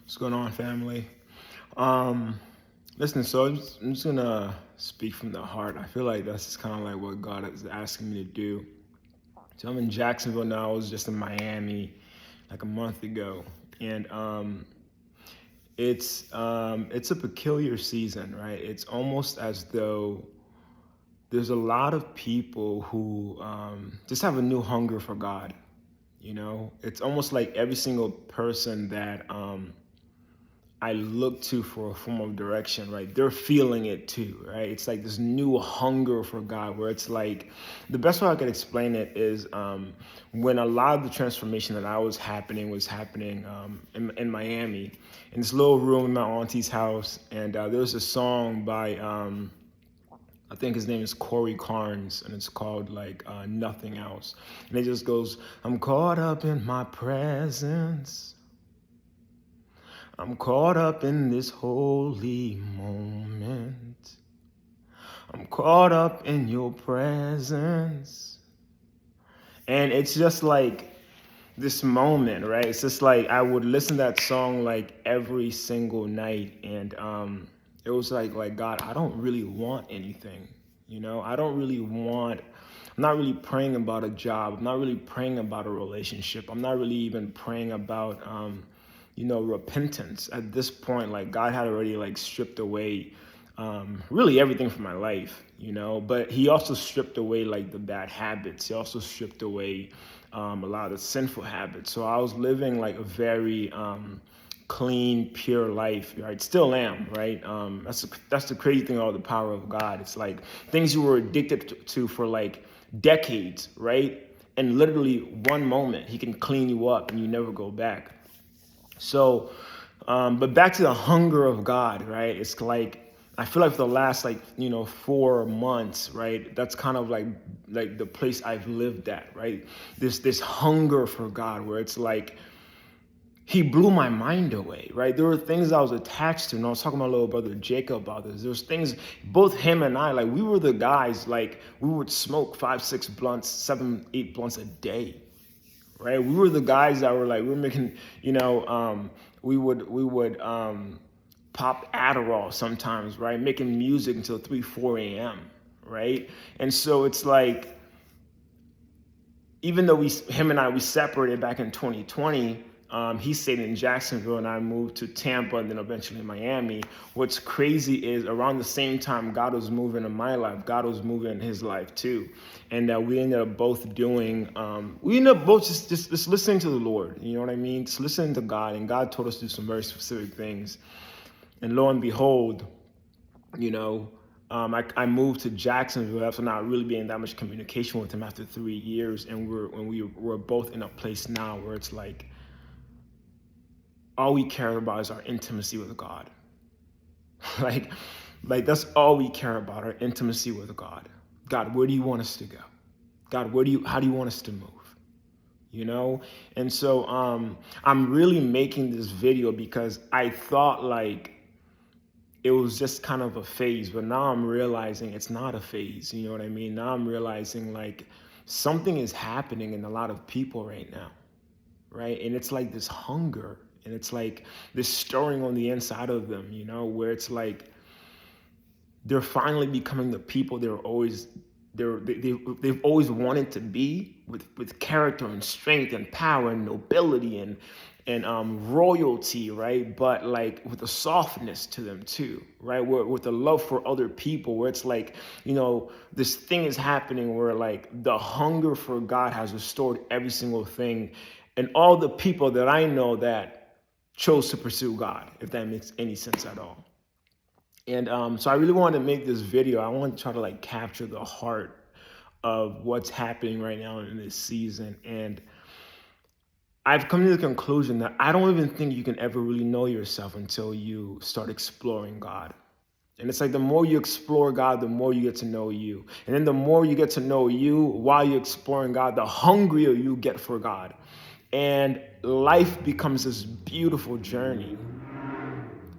What's going on, family? Um, Listen, so I'm just gonna speak from the heart. I feel like that's just kind of like what God is asking me to do. So I'm in Jacksonville now. I was just in Miami like a month ago, and it's a peculiar season, right? It's almost as though there's a lot of people who just have a new hunger for God. It's almost like every single person that I look to for a form of direction, right? They're feeling it too, right? It's like this new hunger for God, where it's like the best way I could explain it is when a lot of the transformation that I was happening in Miami, in this little room in my auntie's house, and there was a song by I think his name is Corey Carnes, and it's called like Nothing Else, and it just goes, "I'm caught up in my presence." I'm caught up in this holy moment. I'm caught up in your presence. And it's just like this moment, right? It's just like I would listen to that song like every single night. And it was like, God, I don't really want anything. I don't really want, I'm not really praying about a job. I'm not really praying about a relationship. I'm not really even praying about, repentance. At this point, like God had already like stripped away really everything from my life, but he also stripped away like the bad habits. He also stripped away a lot of the sinful habits. So I was living like a very clean, pure life, right? Still am, right? That's the crazy thing about the power of God. It's like things you were addicted to for like decades, right? And literally one moment, he can clean you up and you never go back. So, but back to the hunger of God, right? It's like I feel like for the last 4 months, right? That's kind of like the place I've lived at, right? This hunger for God, where it's like he blew my mind away, right? There were things I was attached to, and I was talking to my little brother Jacob about this. There's things, both him and I, like we were the guys, like we would smoke 5, 6 blunts, 7, 8 blunts a day, right? We were the guys that were like, we were making, we would pop Adderall sometimes, right? Making music until 3, 4 a.m., right? And so it's like, even though him and I, we separated back in 2020, he stayed in Jacksonville and I moved to Tampa and then eventually Miami. What's crazy is around the same time God was moving in my life, God was moving in his life too. And we ended up both doing, we ended up both just listening to the Lord, you know what I mean? Just listening to God, and God told us to do some very specific things. And lo and behold, you know, I moved to Jacksonville after not really being that much communication with him after 3 years, and we're both in a place now where it's like all we care about is our intimacy with God. like, like that's all we care about, our intimacy with God. God, where do you want us to go? God, how do you want us to move? And so I'm really making this video because I thought like it was just kind of a phase, but now I'm realizing it's not a phase. You know what I mean? Now I'm realizing like something is happening in a lot of people right now, right? And it's like this hunger, and it's like this stirring on the inside of them, where it's like they're finally becoming the people they've always wanted to be, with character and strength and power and nobility and royalty, right? But like with a softness to them too, right? With a love for other people, where it's like, this thing is happening where like the hunger for God has restored every single thing, and all the people that I know that chose to pursue God, if that makes any sense at all. And so I really wanted to make this video. I want to try to like capture the heart of what's happening right now in this season. And I've come to the conclusion that I don't even think you can ever really know yourself until you start exploring God. And it's like the more you explore God, the more you get to know you. And then the more you get to know you while you're exploring God, the hungrier you get for God. And life becomes this beautiful journey.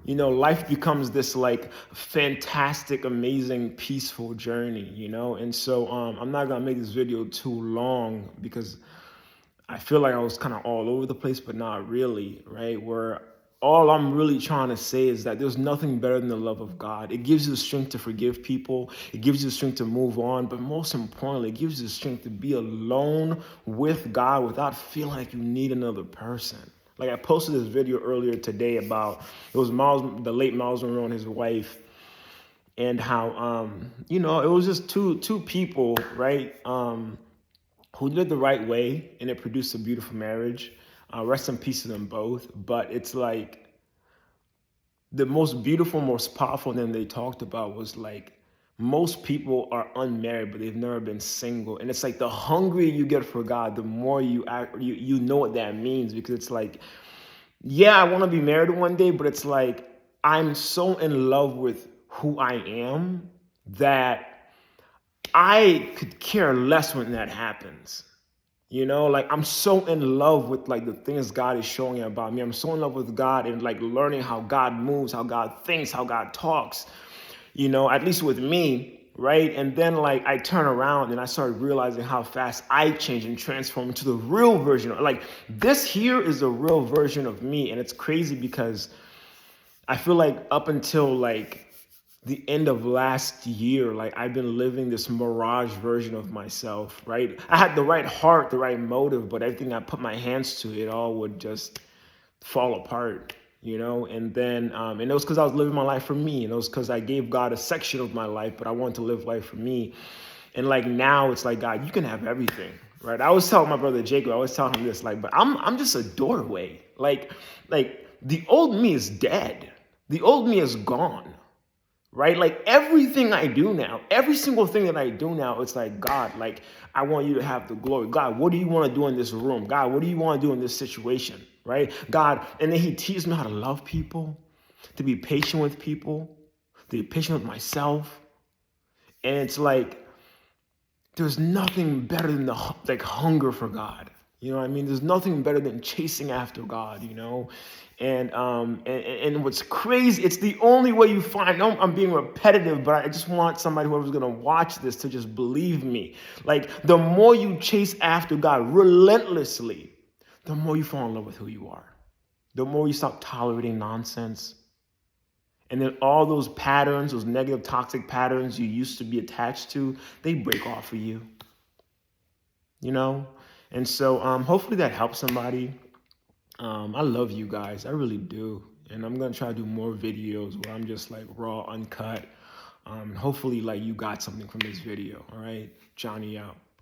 Life becomes this like fantastic, amazing, peaceful journey, And so I'm not gonna make this video too long because I feel like I was kind of all over the place, but not really, right? Where all I'm really trying to say is that there's nothing better than the love of God. It gives you the strength to forgive people. It gives you the strength to move on. But most importantly, it gives you the strength to be alone with God without feeling like you need another person. Like I posted this video earlier today about, it was the late Miles Monroe and his wife, and how, it was just two people, right, who did it the right way, and it produced a beautiful marriage. Rest in peace to them both. But it's like the most beautiful, most powerful thing they talked about was like, most people are unmarried, but they've never been single. And it's like the hungrier you get for God, the more you know what that means. Because it's like, yeah, I want to be married one day, but it's like, I'm so in love with who I am that I could care less when that happens. Like I'm so in love with like the things God is showing about me. I'm so in love with God and like learning how God moves, how God thinks, how God talks, at least with me, right? And then like I turn around and I started realizing how fast I change and transform into the real version. Like this here is the real version of me. And it's crazy because I feel like up until like the end of last year, like I've been living this mirage version of myself, right? I had the right heart, the right motive, but everything I put my hands to, it all would just fall apart, And then, and it was because I was living my life for me, and it was because I gave God a section of my life, but I wanted to live life for me. And like now, it's like, God, you can have everything, right? I always tell my brother Jacob, I always tell him this, like, but I'm just a doorway. Like the old me is dead. The old me is gone. Right? Like everything I do now, every single thing that I do now, it's like, God, like, I want you to have the glory. God, what do you want to do in this room? God, what do you want to do in this situation? Right? God, and then he teaches me how to love people, to be patient with people, to be patient with myself. And it's like, there's nothing better than the like hunger for God. You know what I mean? There's nothing better than chasing after God, And what's crazy, it's the only way you find. I know I'm being repetitive, but I just want somebody, whoever's gonna watch this, to just believe me. Like the more you chase after God relentlessly, the more you fall in love with who you are. The more you stop tolerating nonsense. And then all those patterns, those negative, toxic patterns you used to be attached to, they break off of you. And so hopefully that helps somebody. I love you guys. I really do. And I'm going to try to do more videos where I'm just like raw, uncut. Hopefully like you got something from this video. All right. Johnny out.